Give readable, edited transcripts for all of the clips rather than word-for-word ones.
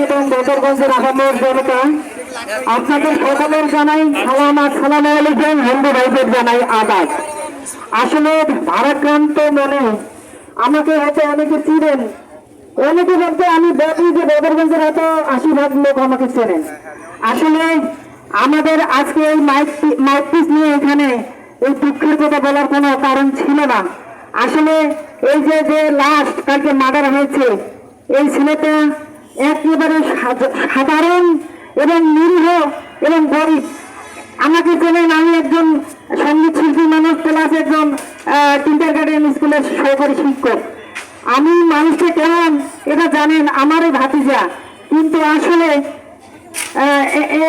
এবং বদরগঞ্জের আহমেদ জনতা, আপনাদের সকলের জানাই সালাম। আসসালামু আলাইকুম। হিন্দু ভাইদের জানাই আদাব। আসলে ভারাক্রান্ত মনে আমাকে হয়তো অনেকে চিনেন, অনেকে বলতে আমি বলি যে বদরগঞ্জের হয়তো 80% লোক আমাকে চেনেন। আসলে আমাদের আজকে এই মাইকপিস নিয়ে এখানে এই দুঃখের কথা বলার কোনো কারণ ছিল না। আসলে এই যে লাস্ট কালকে মার্ডার হয়েছে, এই ছেলেটা একেবারে সাধারণ এবং নিরীহ এবং গরিব। আমাকে চেনেন, আমি একজন সঙ্গীত শিল্পী মানুষ, প্লাস একজন কিন্ডারগার্টেন স্কুলের সহকারী শিক্ষক। আমি মানুষকে কেমন এটা জানেন, আমারই ভাতিজা। কিন্তু আসলে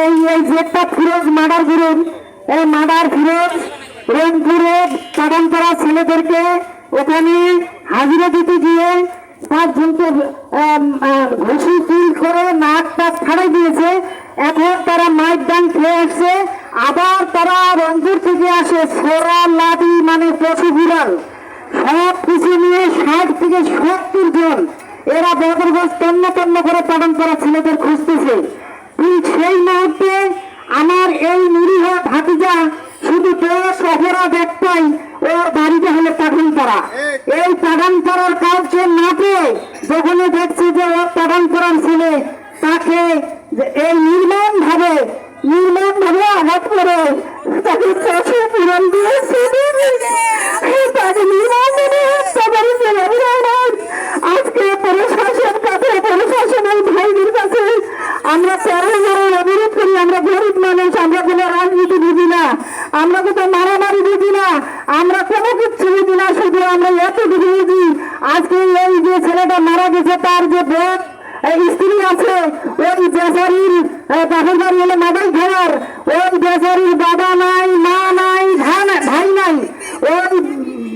এই যেটা ফিরোজ মার্ডার করুন, এই মার্ডার ফিরোজ রংপুরে পাঠান করা ছেলেদেরকে ওখানে হাজিরা দিতে গিয়ে 5 জনকে ঘুষি ফিল করে নাক টাক ফাড়াই দিয়েছে। এখন তারা মাইক ডান খেয়ে আসছে, আবার তারা রংপুর থেকে আসে সোরা লাঠি মানে পশু বিড়াল সব কিছু নিয়ে 60 থেকে 70 জন এরা বদরগঞ্জ তন্ন করে পালন করা ছেলেদের খুঁজতেছে। ঠিক সেই মুহূর্তে আমার এই নিরীহ ভাতিজা শুধু দোষ অপরাধ একটাই, ওর বাড়িতে হলো পাঠান করা। এই পাঠান করার কাউকে না পেয়ে যখনই দেখছে যে ওর পাঠান করার ছেলে, তাকে এই নির্মম ভাবে আঘাত করে তাকে চোখে পূরণ দিয়েছে। তাকে নির্মম ভাবে আজকে প্রশাসন কাছে, প্রশাসনের ভাইদের কাছে আমরা 13 অনুরোধ করি। আমরা গরিব মানুষ, আমরা কোনো রাজনীতি বুঝি না, আমরা কোনো মারামারি বুঝি না, আমরা কোনো কিছু বুঝি না, শুধু আমরা এতটুকু বুঝি আজকে এই যে ছেলেটা মারা গেছে তার যে বোন স্ত্রী আছে, ওই বেচারির বাপের বাড়ি হলো মাদাই ঘর, ওই বেচারির বাবা নাই, মা নাই, ভাই নাই, ওই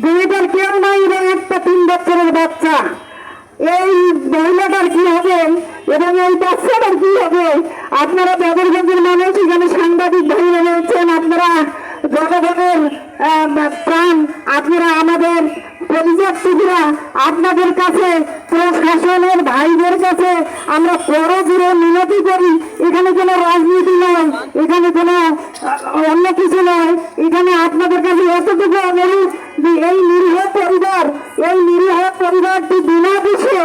মেয়েটার কেউ নাই এবং একটা 3 বছরের বাচ্চা। এই মহিলাটার কি হবে এবং এই বাচ্চাটার কি হবে? আপনারা বদরগঞ্জের মানুষ, এখানে সাংবাদিক ভাইরা রয়েছেন, আপনারা জনগণের প্রাণ, আপনারা আমাদের পরিযাত্রীরা, আপনাদের কাছে প্রশাসনের ভাইদের কাছে আমরা করজোড়ে মিনতি করি। এখানে কোনো রাজনীতি নয়, এখানে কোনো অন্য কিছু নয়, এখানে আপনাদের কাছে এতটুকু অনুরোধ যে এই নিরীহ পরিবারটি বিনা দোষে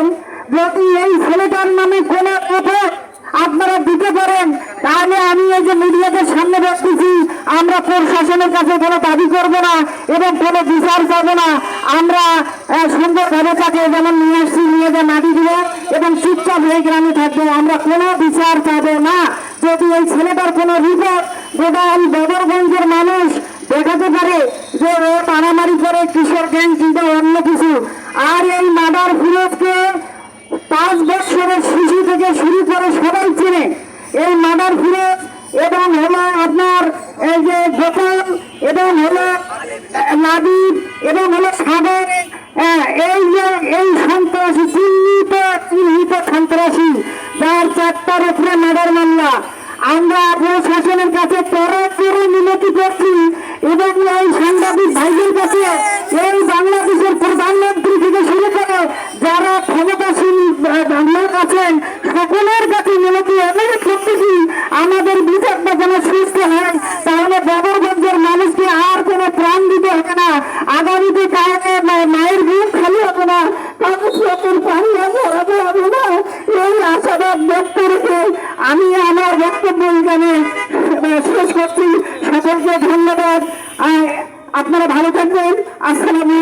যদি এই ছেলেটার নামে কোনো কথা আপনারা দিতে পারেন, তাহলে আমি এই যে মিডিয়াদের সামনে বসতেছি, আমরা প্রশাসনের কাছে কোনো দাবি করবো না এবং কোনো বিচার চাবো না। আমরা সুন্দরভাবে তাকে যেমন নিয়ে আসছি, নিয়ে যে মাটি দিব এবং চুপচাপ হয়ে গ্রামে থাকবো, আমরা কোনো বিচার চাবো না। যদি এই ছেলেটার কোনো রিপোর্ট যেটা এই বদরগঞ্জের মানুষ দেখাতে পারে যে ও মারামারি করে কিশোর গ্যাং কিংবা অন্য কিছু, আর এই মার্ডার ফিরোজকে 5 বছরের শিশু থেকে শুরু করে সবাই চেনে, এই মার্ডার ফিরোজ এবং হলো আপনার এই যে গোপাল এবং হলো নাবিদ এবং হলো সাগর, এই সন্ত্রাসী চিহ্নিত সন্ত্রাসী, যার 4টার উপরে মার্ডার মামলা। আমরা প্রশাসনের কাছে করে মিনতি করছি এবং এই সাংবাদিক ভাইদের কাছে, এই বাংলাদেশের প্রধানমন্ত্রী থেকে শুরু করে যারা ক্ষমতাসীন লোক আছেন সকলের কাছে মিনতি অনুরোধ করতেছি, আমাদের বিচারটা যেন সুস্থ হয়, তাহলে বদরগঞ্জের মানুষকে আর কোনো প্রাণ দিতে হবে না। আগামীতে কাউকে মায়ের বুক খালি হবে না, কাউকে চোখের পানি ধরাতে হবে না। এই আশাবাদ ব্যক্ত রেখে আমি আমার বক্তব্য এখানে শেষ করছি। সকলকে ধন্যবাদ। আপনারা ভালো থাকবেন। আসসালামু